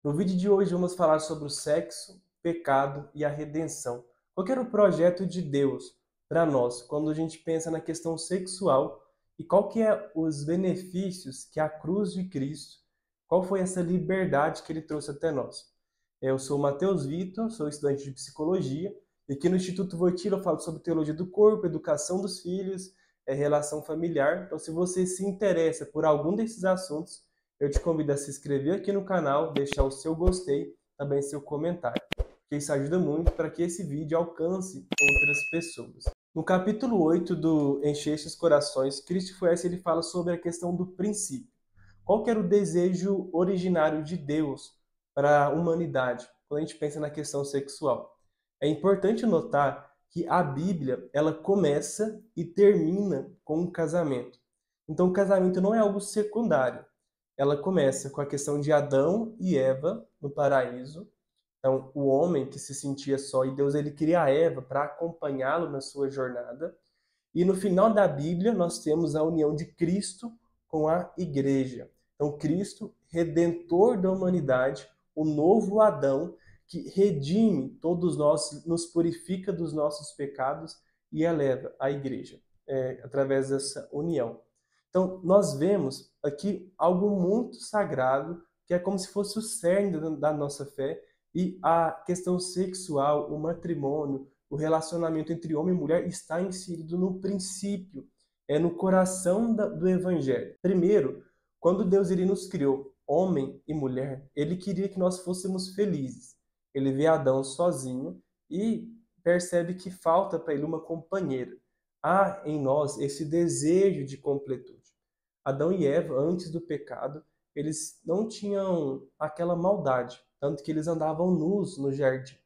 No vídeo de hoje vamos falar sobre o sexo, pecado e a redenção. Qual que era o projeto de Deus para nós quando a gente pensa na questão sexual e qual que é os benefícios que a cruz de Cristo, qual foi essa liberdade que ele trouxe até nós? Eu sou o Matheus Vitor, sou estudante de psicologia e aqui no Instituto Voitila eu falo sobre teologia do corpo, educação dos filhos, relação familiar. Então, se você se interessa por algum desses assuntos, eu te convido a se inscrever aqui no canal, deixar o seu gostei, também seu comentário, porque isso ajuda muito para que esse vídeo alcance outras pessoas. No capítulo 8 do Encher estes Corações, Christopher F. ele fala sobre a questão do princípio. Qual que era o desejo originário de Deus para a humanidade, quando a gente pensa na questão sexual? É importante notar que a Bíblia, ela começa e termina com um casamento. Então, o casamento não é algo secundário. Ela começa com a questão de Adão e Eva no paraíso. Então, o homem que se sentia só e Deus ele cria a Eva para acompanhá-lo na sua jornada. E no final da Bíblia, nós temos a união de Cristo com a igreja. Então, Cristo, redentor da humanidade, o novo Adão, que redime todos nós, nos purifica dos nossos pecados e eleva a igreja através dessa união. Então, nós vemos aqui algo muito sagrado, que é como se fosse o cerne da nossa fé, e a questão sexual, o matrimônio, o relacionamento entre homem e mulher está inserido no princípio, no coração do Evangelho. Primeiro, quando Deus ele nos criou, homem e mulher, ele queria que nós fôssemos felizes. Ele vê Adão sozinho e percebe que falta para ele uma companheira. Há em nós esse desejo de completude. Adão e Eva, antes do pecado, eles não tinham aquela maldade, tanto que eles andavam nus no jardim.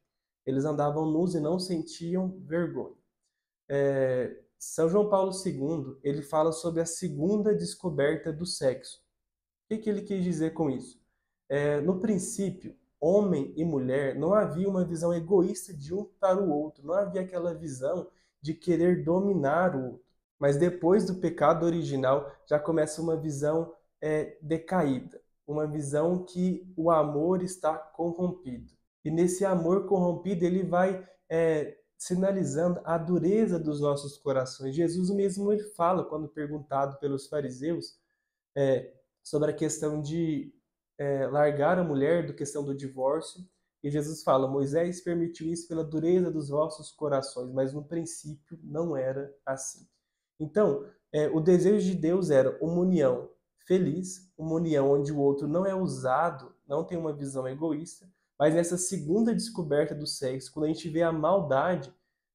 Eles andavam nus e não sentiam vergonha. São João Paulo II, ele fala sobre a segunda descoberta do sexo. O que ele quis dizer com isso? No princípio, homem e mulher, não havia uma visão egoísta de um para o outro, não havia aquela visão de querer dominar o outro. Mas depois do pecado original, já começa uma visão decaída, uma visão que o amor está corrompido. E nesse amor corrompido, ele vai sinalizando a dureza dos nossos corações. Jesus mesmo ele fala, quando perguntado pelos fariseus, sobre a questão de largar a mulher, do questão do divórcio, e Jesus fala, Moisés permitiu isso pela dureza dos vossos corações, mas no princípio não era assim. Então, o desejo de Deus era uma união feliz, uma união onde o outro não é usado, não tem uma visão egoísta, mas nessa segunda descoberta do sexo, quando a gente vê a maldade,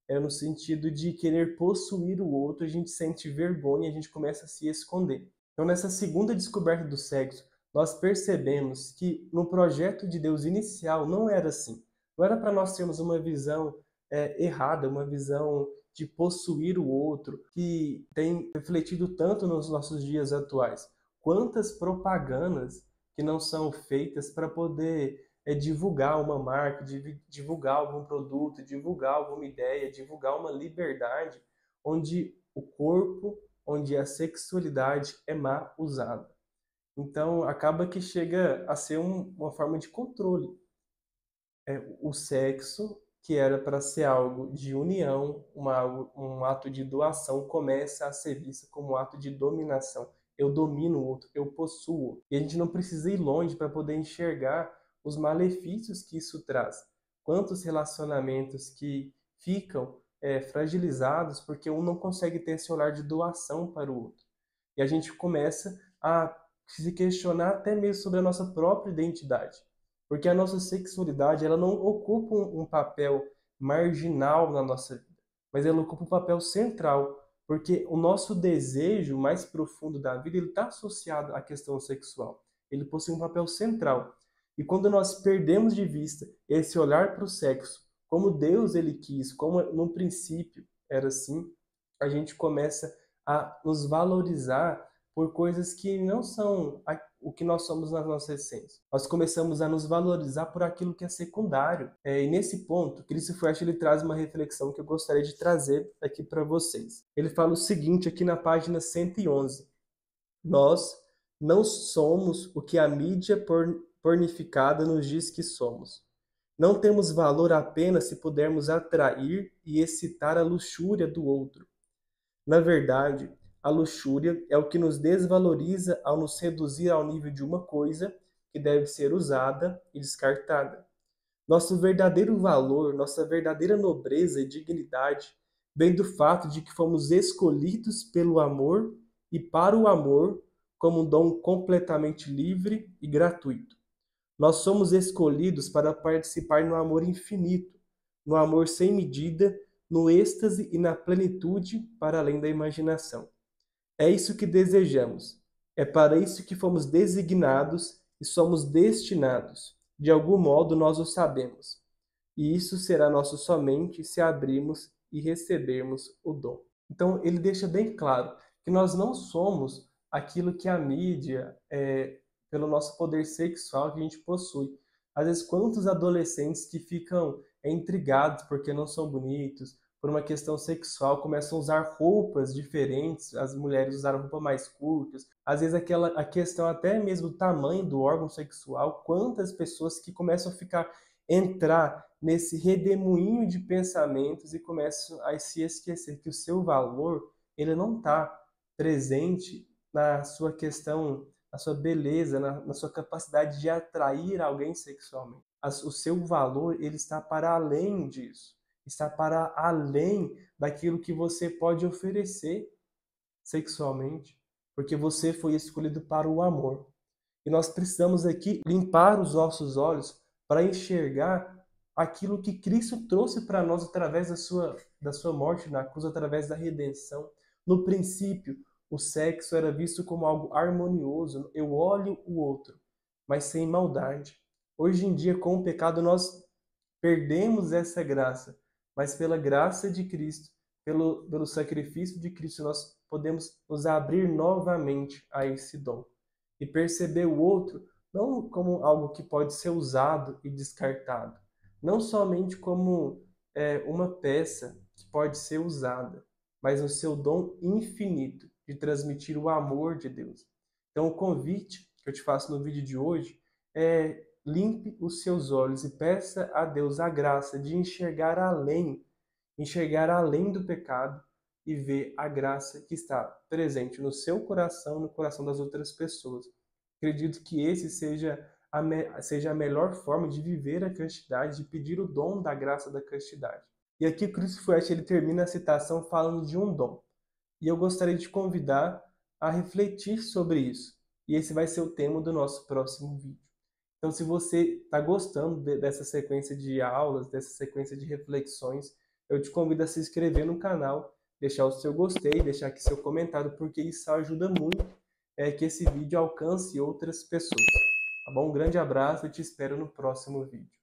no sentido de querer possuir o outro, a gente sente vergonha, a gente começa a se esconder. Então, nessa segunda descoberta do sexo, nós percebemos que no projeto de Deus inicial não era assim. Não era para nós termos uma visão errada, uma visão de possuir o outro, que tem refletido tanto nos nossos dias atuais. Quantas propagandas que não são feitas para poder divulgar uma marca, divulgar algum produto, divulgar alguma ideia, divulgar uma liberdade onde o corpo, onde a sexualidade é mal usada. Então, acaba que chega a ser uma forma de controle. O sexo, que era para ser algo de união, um ato de doação, começa a ser visto como um ato de dominação. Eu domino o outro, eu possuo o outro. E a gente não precisa ir longe para poder enxergar os malefícios que isso traz. Quantos relacionamentos que ficam fragilizados porque um não consegue ter esse olhar de doação para o outro. E a gente começa a se questionar até mesmo sobre a nossa própria identidade. Porque a nossa sexualidade ela não ocupa um papel marginal na nossa vida, mas ela ocupa um papel central. Porque o nosso desejo mais profundo da vida ele está associado à questão sexual. Ele possui um papel central. E quando nós perdemos de vista esse olhar para o sexo, como Deus ele quis, como no princípio era assim, a gente começa a nos valorizar por coisas que não são o que nós somos na nossa essência. Nós começamos a nos valorizar por aquilo que é secundário. E nesse ponto, Cristo Fresh ele traz uma reflexão que eu gostaria de trazer aqui para vocês. Ele fala o seguinte aqui na página 111. Nós não somos o que a mídia pornificada nos diz que somos. Não temos valor apenas se pudermos atrair e excitar a luxúria do outro. Na verdade, a luxúria é o que nos desvaloriza ao nos reduzir ao nível de uma coisa que deve ser usada e descartada. Nosso verdadeiro valor, nossa verdadeira nobreza e dignidade vem do fato de que fomos escolhidos pelo amor e para o amor como um dom completamente livre e gratuito. Nós somos escolhidos para participar no amor infinito, no amor sem medida, no êxtase e na plenitude para além da imaginação. É isso que desejamos. É para isso que fomos designados e somos destinados. De algum modo nós o sabemos. E isso será nosso somente se abrirmos e recebermos o dom. Então ele deixa bem claro que nós não somos aquilo que a mídia, pelo nosso poder sexual que a gente possui. Às vezes, quantos adolescentes que ficam intrigados porque não são bonitos, por uma questão sexual, começam a usar roupas diferentes, as mulheres usaram roupas mais curtas, às vezes a questão até mesmo do tamanho do órgão sexual, quantas pessoas que começam a entrar nesse redemoinho de pensamentos e começam a se esquecer que o seu valor, ele não está presente na sua questão, na sua beleza, na sua capacidade de atrair alguém sexualmente. O seu valor, ele está para além disso. Está para além daquilo que você pode oferecer sexualmente, porque você foi escolhido para o amor. E nós precisamos aqui limpar os nossos olhos para enxergar aquilo que Cristo trouxe para nós através da sua morte na cruz, através da redenção. No princípio, o sexo era visto como algo harmonioso. Eu olho o outro, mas sem maldade. Hoje em dia, com o pecado, nós perdemos essa graça, mas pela graça de Cristo, pelo sacrifício de Cristo, nós podemos nos abrir novamente a esse dom e perceber o outro não como algo que pode ser usado e descartado, não somente como uma peça que pode ser usada, mas o seu dom infinito de transmitir o amor de Deus. Então, o convite que eu te faço no vídeo de hoje é: limpe os seus olhos e peça a Deus a graça de enxergar além do pecado e ver a graça que está presente no seu coração, no coração das outras pessoas. Acredito que esse seja a melhor forma de viver a castidade, de pedir o dom da graça da castidade. E aqui o Cristo Fuerte, ele termina a citação falando de um dom. E eu gostaria de te convidar a refletir sobre isso. E esse vai ser o tema do nosso próximo vídeo. Então, se você está gostando dessa sequência de aulas, dessa sequência de reflexões, eu te convido a se inscrever no canal, deixar o seu gostei, deixar aqui seu comentário, porque isso ajuda muito que esse vídeo alcance outras pessoas. Tá bom? Um grande abraço e te espero no próximo vídeo.